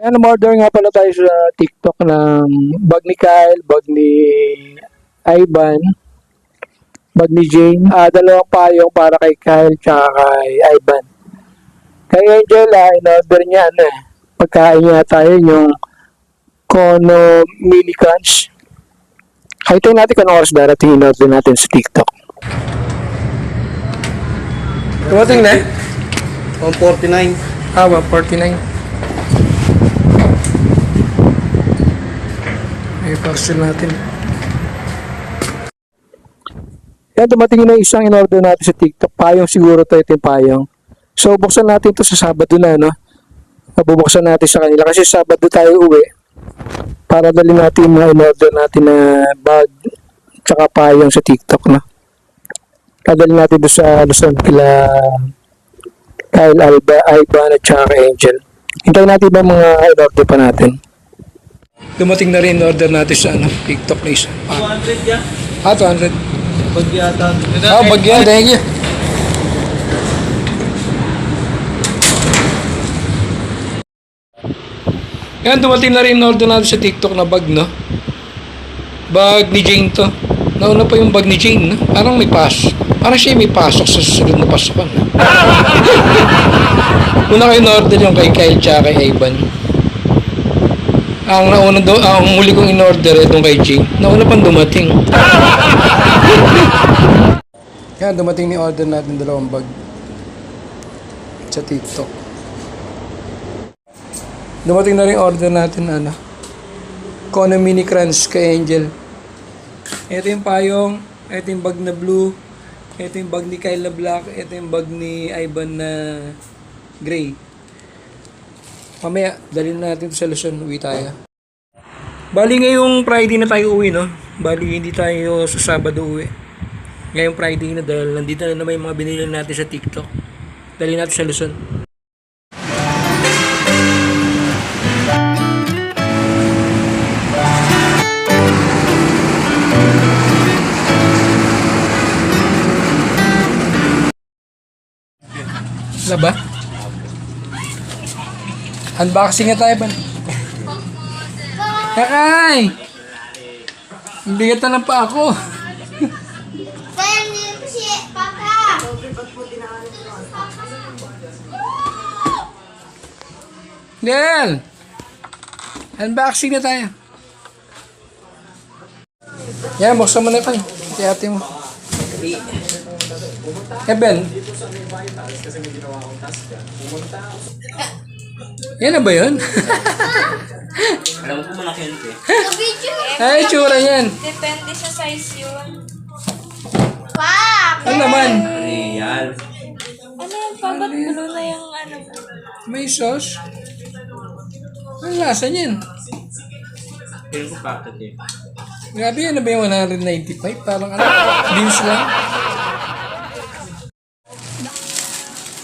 Yan, umorder nga pala tayo sa TikTok ng bag ni Kyle, bag ni Ivan, bag ni Jane. Dalawang payong para kay Kyle tsaka kay Ivan. Kay Angela, in-order niya pagkain niya tayo yung Kono Mini Crunch. Hintayin natin kung oras darating in-order natin sa TikTok. Dumating na? 149. 149. May parcel natin. Yan, dumating na isang in-order natin sa TikTok. Payong siguro to, ito yung payong. So, buksan natin to sa Sabado na, no? Bubuksan natin sa kanila kasi Sabado tayo uwi. Para dali natin mga in-order natin na bag tsaka payong sa TikTok, no? Kadali natin doon sa Luzon kila Kyle, Ivan at tsaka Angel. Hintayin natin ba mga in-order pa natin. Dumating na rin in-order natin sa TikTok na isa. 200 yan. 200. Bag yata. Bag yan, thank you. Yan, dumating na rin in-order natin sa TikTok na bag, no? Bag ni Jane to. Nauna pa yung bag ni Jane, no? Parang may parang siya may pasok sa susunod na pasokan. Una kayo in-order yung kay Kyle tsaka kay Ivan. Ang huli kong in-order itong kay Jane. Nauna pang dumating. Yan, dumating ni order natin dalawang bag sa TikTok. Dumating na rin order natin Kono Mini Crunch kay Angel. Ito yung payong, ito yung bag na blue, ito yung bag ni Kyle na black, ito yung bag ni Ivan na gray. Mamaya, dalhin natin ito sa Luzon, uwi tayo. Bali ngayong Friday na tayo uwi, no? Bali hindi tayo sa Sabado uwi. Ngayong Friday na dahil nandito na naman yung mga binili natin sa TikTok. Dalhin natin sa Luzon. Wala ba? Unboxing na tayo ba? Kakay! Bigat na lang pa ako. Kaya hindi po si Papa. Del! Unboxing na tayo. Yan, buksan mo na tayo. Ate mo. Ben. Yan na ba yun? Alam ko malaki yun eh. Ay, tsura yan. Depende sa size yun. Papa. Ano naman? Real. Ano yan pa? Ba't bulo na yung ano? May sauce. Ang lasa niyan. Pero ko packet eh. Grabe yan na ba yung 195? Parang beans lang.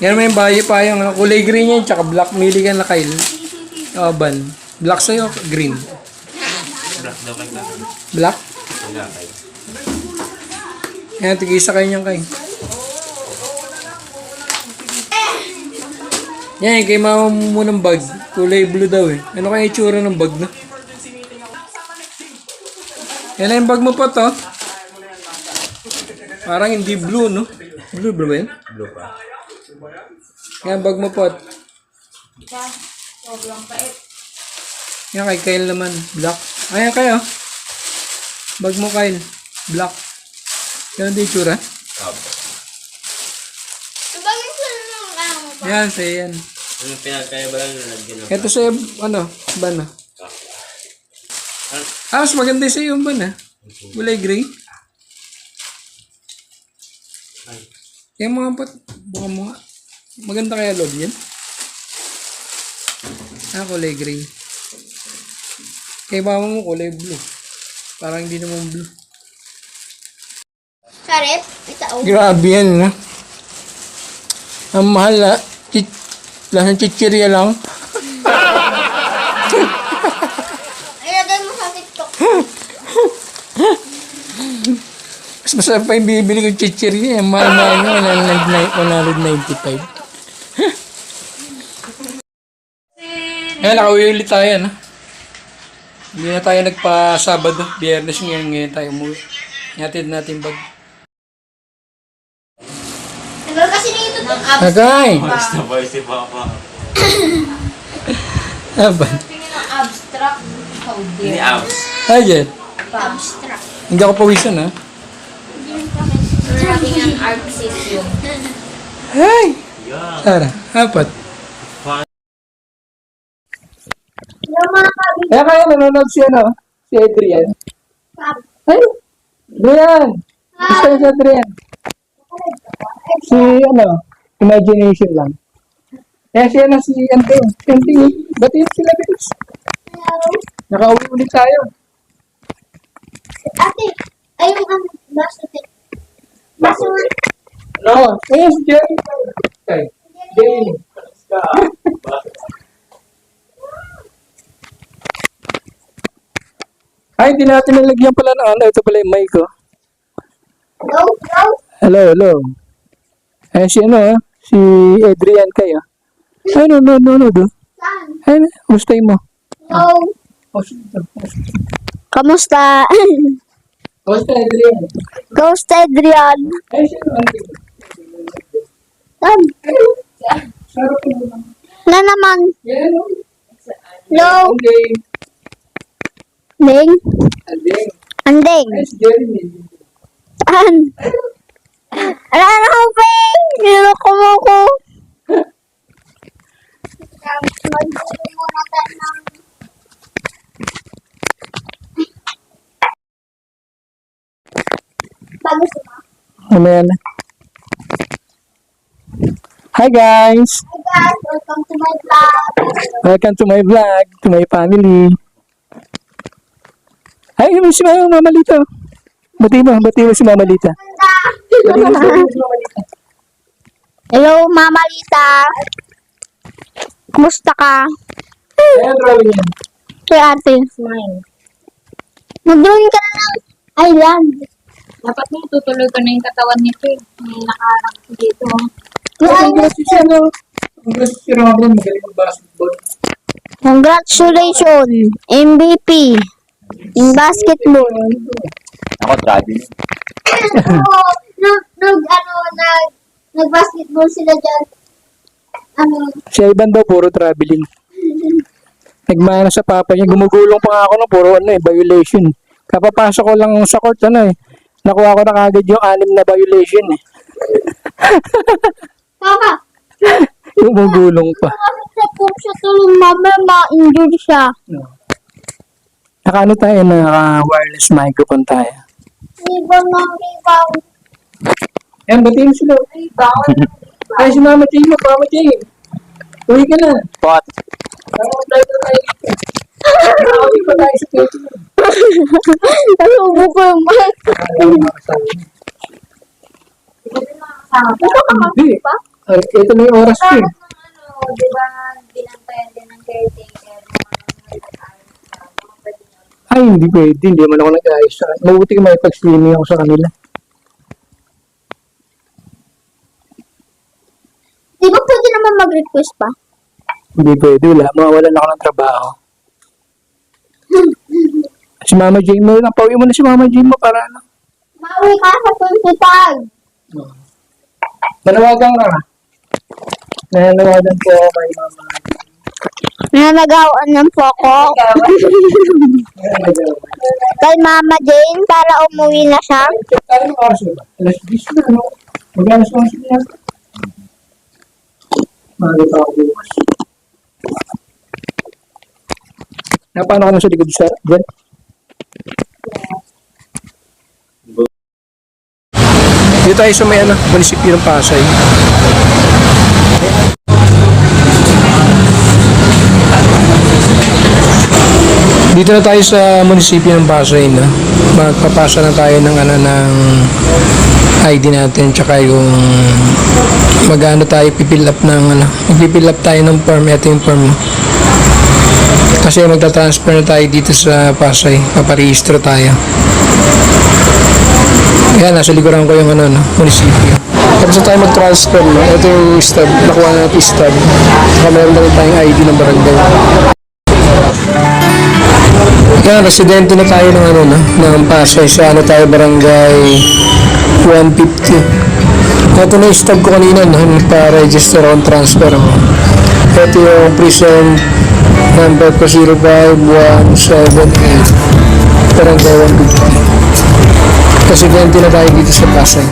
Yan mo yung bayi pa yung kulay green yan, tsaka black miligan na Kyle. Ban. Black sa'yo, green. Black daw kay Black. Black? Wala kay. Yan, tigisa kayo niyan kayo. Yan, kay mama mo ng bag. Kulay blue daw eh. Ano kaya itsura ng bag na? Yan na yung bag mo po to. Parang hindi blue, no? Blue ba yan? Blue pa. Yan, bag mo po. Sobrang pait. Yan, kay Kyle naman. Black. Ayan kayo. Bag mo, Kyle. Black. Yan din itsura. Sabagin ko na ng ano pa. Yan, sa'yo yan. Ano pinagkaya ba lang nalagyan ng Ito sa'yo, ban. Mas maganda sa'yo yung ban, Kulay gray. Yan mga pot. Buka mo nga. Maganda kaya loob yan. Kulay gray. Kay mama mo kulay blue. Parang hindi naman blue. Sarip. Ito. Grabe yan, Ang mahal na. Lahat ng chichirya lang. Ilagay mo sa TikTok. Mas masarap pa yung bibili kong chichirya. Mahal na 195. Ayan, nakauwi ulit tayo, no? Hindi na tayo nagpa-Sabado, Biyernes ngayon tayo umuwi. Yatid natin bag. Tagal kasi na ito. Nagay! Boys na boys si Papa. Aban. Tingin ng abstract. Oh Ini dear. abs. Ay, Jen. Abstract. Hindi ako pawisan, ha? Maraming ang artist yung. Ay! Yeah. Tara, apat. Yung mga kabig. Kaya nanonood si si Adrian. Ay! Adrian! Gusto ko si Adrian. Si imagination lang. Kaya si Anting. Si Anting, batiin sila bilis. Nakauwi ulit tayo. Ate, ay yung baso. Baso nga. No, si Jerry. Okay. Jerry. Ay, hindi natin nalagyan pala ng ito pala yung mic ko. Go, go. Hello, hello. Ayan si Adrian kayo. Ay, no. Saan? Ay, gusto mo. Go. Oh, sige. Kamusta? Gusto Adrian. Ghost Adrian. Ay, sino? Saan? Sarap mo. Na naman. Yan, no? Hello. Okay. Ding. Andeng. Anding. Ay, si Jeremy. Saan? Ala na ako, Peng. Niloko mo ko. Mag-ibig muna tayo ng... Bago sila. Amen. Hi guys! Hi guys, welcome to my vlog. Welcome to my vlog, to my family. Ay, may si Mama Lita. Bati mo si Mama Lita. Hello, Mama Lita. Kumusta ka? Ayan, drawing yan. Si ate. Mag-drawing ka na ng island. Dapat mo tutuloy-tuloy na yung katawan nito eh. May nakaharap dito. Ang gusto siya, no? Ang gusto si Robin, magaling mag-basketball. Congratulations, MVP in basketball. Ako traveling. Nag-basketball sila dyan. Siya iban daw, puro traveling. Nagmana sa papa niya, gumugulong pa nga ako ng puro violation. Kapapasok ko lang sa court, nakuha ko na kagad yung 6 na violation eh. Papa, Gumugulong pa. sa court siya tulong mama, ma-injured siya. Naka tayo, naka-wireless microphone tayo. Ibang rebound. Yan, batiin sila. Ay, si Mama Jane mo, Mama Jane. Uwi ka na. Pot. Naka-apply na tayo dito. Nakauwi pa tayo sa pwede mo. Nasubo ko yung mic. Hindi. Ay, ito na yung oras ko eh. Di ba binantayan din ng caretaker Ay, hindi pwede. Hindi man ako nag-ayos sa kanila. Mabuti ko may pag-swimming ako sa kanila. Di ba pwede naman mag-request pa? Hindi pwede. Mawawalan ako ng trabaho. Si Mama Jane mo, napauwi mo na si Mama Jane mo para ano. Maui ka sa 25. Nanawagan ka. Nanawagan po ako kay Mama. Nanagawan ng poko kay Mama Jane para umuwi na siya. Tayo ng oras ba? Alas 10 na, no? Mag-alas 11 na. Malita ako bukas. Paano ka na sa likod sa dyan? Dito tayo sa may munisipyo ng Pasay. Dito na tayo sa munisipyo ng Pasay na. Magpapasa na tayo ng ng ID natin tsaka yung tayo pipill up ng magpipill up tayo ng form. Ito yung form. Kasi magta-transfer na tayo dito sa Pasay. Paparehistro tayo. Ayan, nasa likuran ko yung munisipyo. Tapos na tayo mag-transfer, no? Ito yung stub. Nakuha natin yung stub. Saka meron na rin tayong ID ng barangay. Yan, residente na tayo ng ano, no? Ng Pasay. Sa ano tayo, barangay 150. Ito na yung stub ko kanina, no? Nagpa-register on transfer ako. Ito yung prison number ko 05178. Barangay 150. Residente na tayo dito sa Pasay.